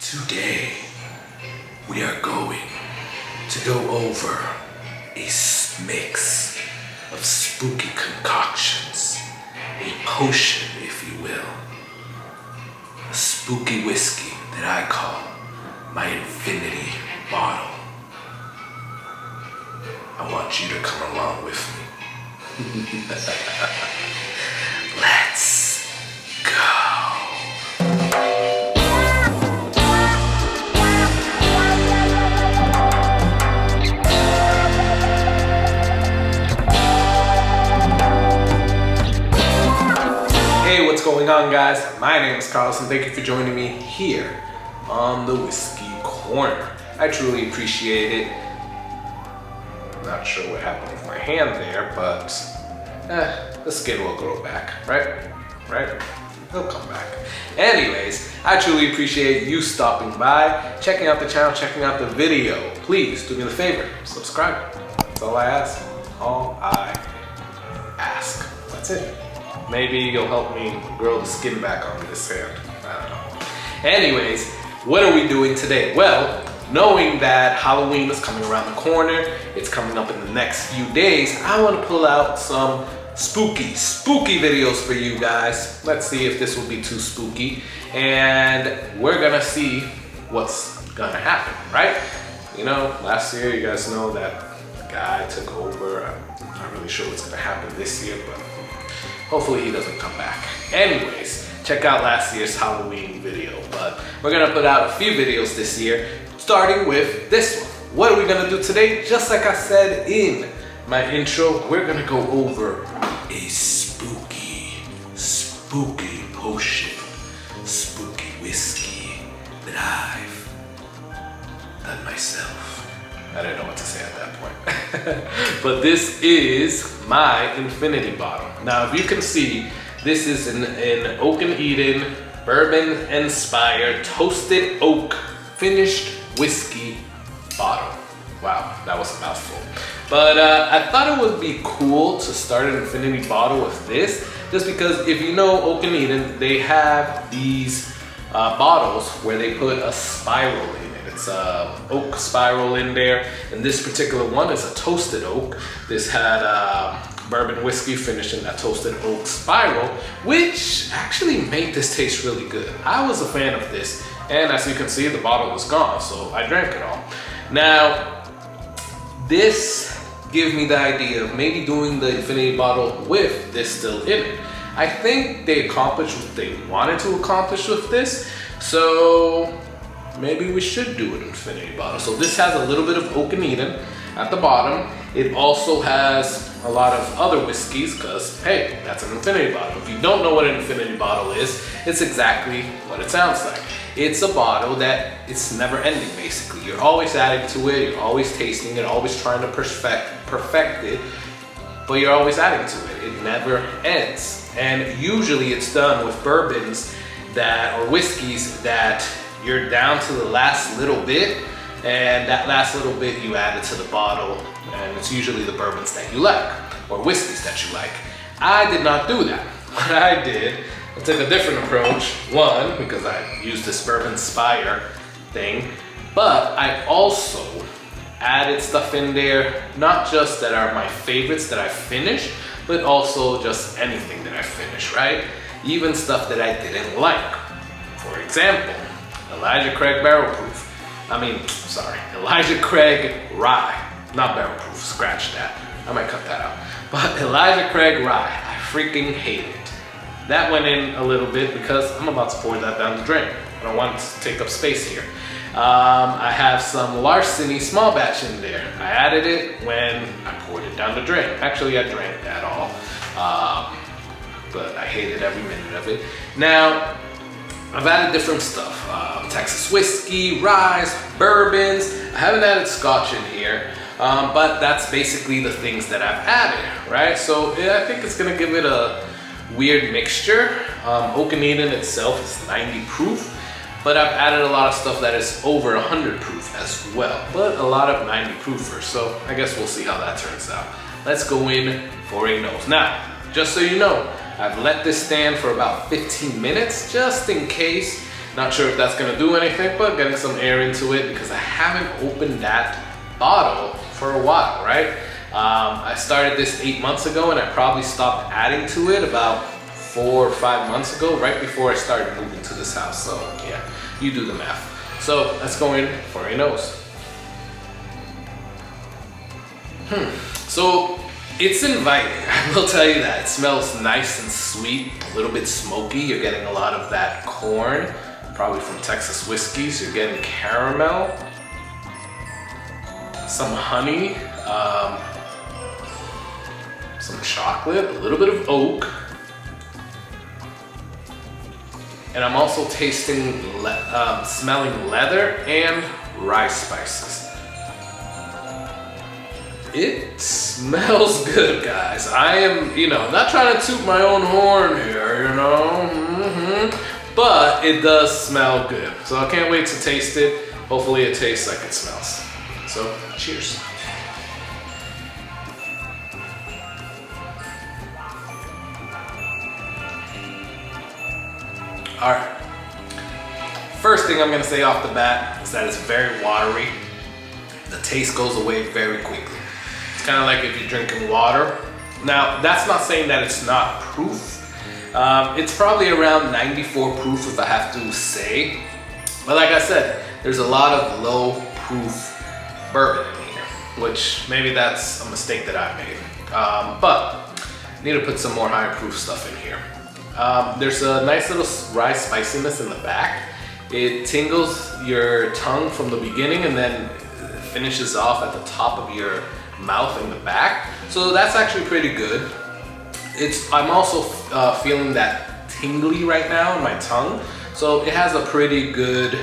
Today, we are going to go over a mix of spooky concoctions, a potion, if you will, a spooky whiskey that I call my infinity bottle. I want you to come along with me. Let's go. Hey, what's going on, guys? My name is Carlos and thank you for joining me here on the Whiskey Corner. I truly appreciate it. Not sure what happened with my hand there, but the skin will grow back, right? It'll come back. Anyways, I truly appreciate you stopping by, checking out the channel, checking out the video. Please do me the favor, subscribe. That's all I ask. That's it. Maybe you'll help me grow the skin back on this hand. I don't know. Anyways, what are we doing today? Well, knowing that Halloween is coming around the corner, it's coming up in the next few days, I want to pull out some spooky videos for you guys. Let's see if this will be too spooky. And we're gonna see what's gonna happen, right? You know, last year, you guys know that guy took over. I'm not really sure what's gonna happen this year, but hopefully he doesn't come back. Anyways, check out last year's Halloween video. But we're gonna put out a few videos this year, starting with this one. What are we gonna do today? Just like I said in my intro, we're gonna go over a spooky potion, spooky whiskey that I've done myself. I didn't know what to say at that point. But this is my infinity bottle. Now, if you can see, this is an Oak and Eden bourbon inspired toasted oak finished whiskey bottle. Wow, that was a mouthful. But I thought it would be cool to start an infinity bottle with this, just because if you know Oak and Eden, they have these bottles where they put a spiral in it. It's a oak spiral in there, and this particular one is a toasted oak. This had bourbon whiskey finished in that toasted oak spiral, which actually made this taste really good. I was a fan of this, and as you can see, the bottle was gone, so I drank it all. Now, this gave me the idea of maybe doing the infinity bottle with this still in it. I think they accomplished what they wanted to accomplish with this, so maybe we should do an infinity bottle. So this has a little bit of Oak and Eden at the bottom. It also has a lot of other whiskeys because, hey, that's an infinity bottle. If you don't know what an infinity bottle is, it's exactly what it sounds like. It's a bottle that it's never ending, basically. You're always adding to it, you're always tasting it, always trying to perfect it, but you're always adding to it. It never ends. And usually it's done with bourbons or whiskeys that you're down to the last little bit, and that last little bit you add it to the bottle, and it's usually the bourbons that you like or whiskeys that you like. I did not do that. What I did, I took a different approach. One, because I used this bourbon spire thing, but I also added stuff in there, not just that are my favorites that I finished, but also just anything that I finished, right? Even stuff that I didn't like. For example, Elijah Craig Rye. Not barrel proof, scratch that. I might cut that out. But Elijah Craig Rye, I freaking hate it. That went in a little bit because I'm about to pour that down the drain. I don't want it to take up space here. I have some Larceny small batch in there. I added it when I poured it down the drain. Actually, I drank that all, but I hated every minute of it. Now, I've added different stuff, Texas whiskey, rye, bourbons. I haven't added scotch in here, but that's basically the things that I've added, right? So yeah, I think it's gonna give it a weird mixture. Oak and Eden itself is 90 proof, but I've added a lot of stuff that is over 100 proof as well, but a lot of 90 proofers, so I guess we'll see how that turns out. Let's go in for a nose. Now, just so you know, I've let this stand for about 15 minutes, just in case Not sure if that's gonna do anything, but getting some air into it because I haven't opened that bottle for a while, right? I started this 8 months ago and I probably stopped adding to it about 4 or 5 months ago, right before I started moving to this house. So yeah, you do the math. So let's go in for a nose. So it's inviting, I will tell you that. It smells nice and sweet, a little bit smoky. You're getting a lot of that corn, probably from Texas whiskeys. You're getting caramel, some honey, some chocolate, a little bit of oak. And I'm also tasting, smelling leather and rye spices. It smells good, guys. I am, not trying to toot my own horn here, but it does smell good. So I can't wait to taste it. Hopefully it tastes like it smells. So, cheers. All right. First thing I'm gonna say off the bat is that it's very watery. The taste goes away very quickly. It's kind of like if you're drinking water. Now, that's not saying that it's not proof. It's probably around 94 proof if I have to say. But like I said, there's a lot of low proof bourbon in here, which maybe that's a mistake that I made. But I need to put some more higher proof stuff in here. There's a nice little rye spiciness in the back. It tingles your tongue from the beginning and then finishes off at the top of your mouth in the back. So that's actually pretty good. I'm also feeling that tingly right now in my tongue. So it has a pretty good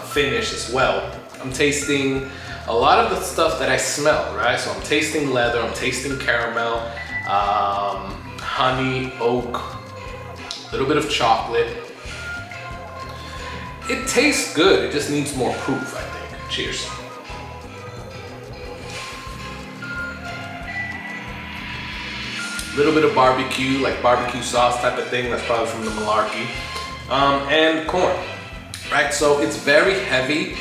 finish as well. I'm tasting a lot of the stuff that I smelled, right? So I'm tasting leather, I'm tasting caramel, honey, oak, a little bit of chocolate. It tastes good, it just needs more proof, I think. Cheers. A little bit of barbecue, like barbecue sauce type of thing. That's probably from the Malarkey. And corn, right? So it's very heavy.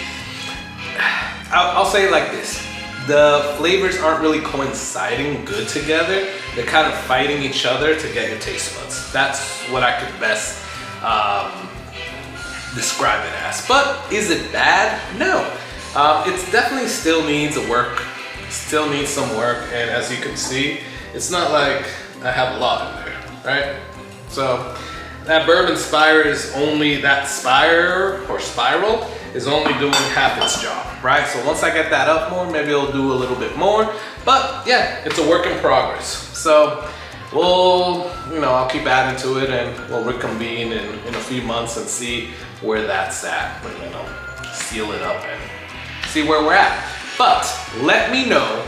I'll say it like this. The flavors aren't really coinciding good together. They're kind of fighting each other to get your taste buds. That's what I could best describe it as. But is it bad? No. It definitely still needs a work. Still needs some work. And as you can see, it's not like I have a lot in there, right? So that bourbon spire is only, that spire or spiral is only doing half its job, right? So once I get that up more, maybe I'll do a little bit more. But yeah, it's a work in progress. So we'll, I'll keep adding to it and we'll reconvene in a few months and see where that's at. Seal it up and see where we're at. But let me know,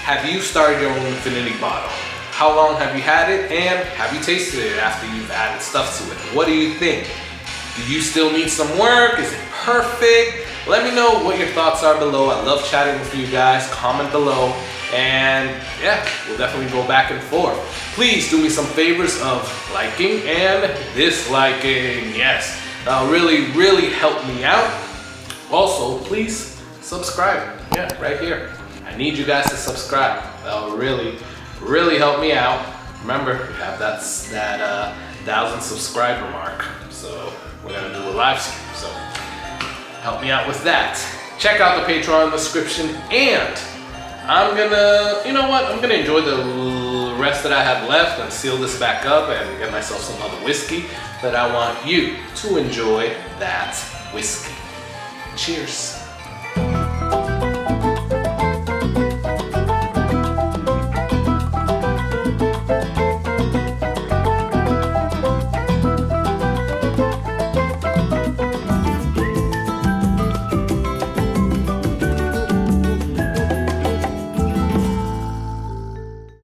have you started your own infinity bottle? How long have you had it and have you tasted it after you've added stuff to it? What do you think? Do you still need some work? Is it perfect? Let me know what your thoughts are below. I love chatting with you guys. Comment below. And yeah, we'll definitely go back and forth. Please do me some favors of liking and disliking. Yes, that'll really, really help me out. Also, please subscribe. Yeah, right here. I need you guys to subscribe. That'll really, really help me out. Remember, we have that 1,000 subscriber mark. So we're gonna do a live stream. So help me out with that. Check out the Patreon description, and I'm gonna, I'm gonna enjoy the rest that I have left and seal this back up and get myself some other whiskey. But I want you to enjoy that whiskey. Cheers.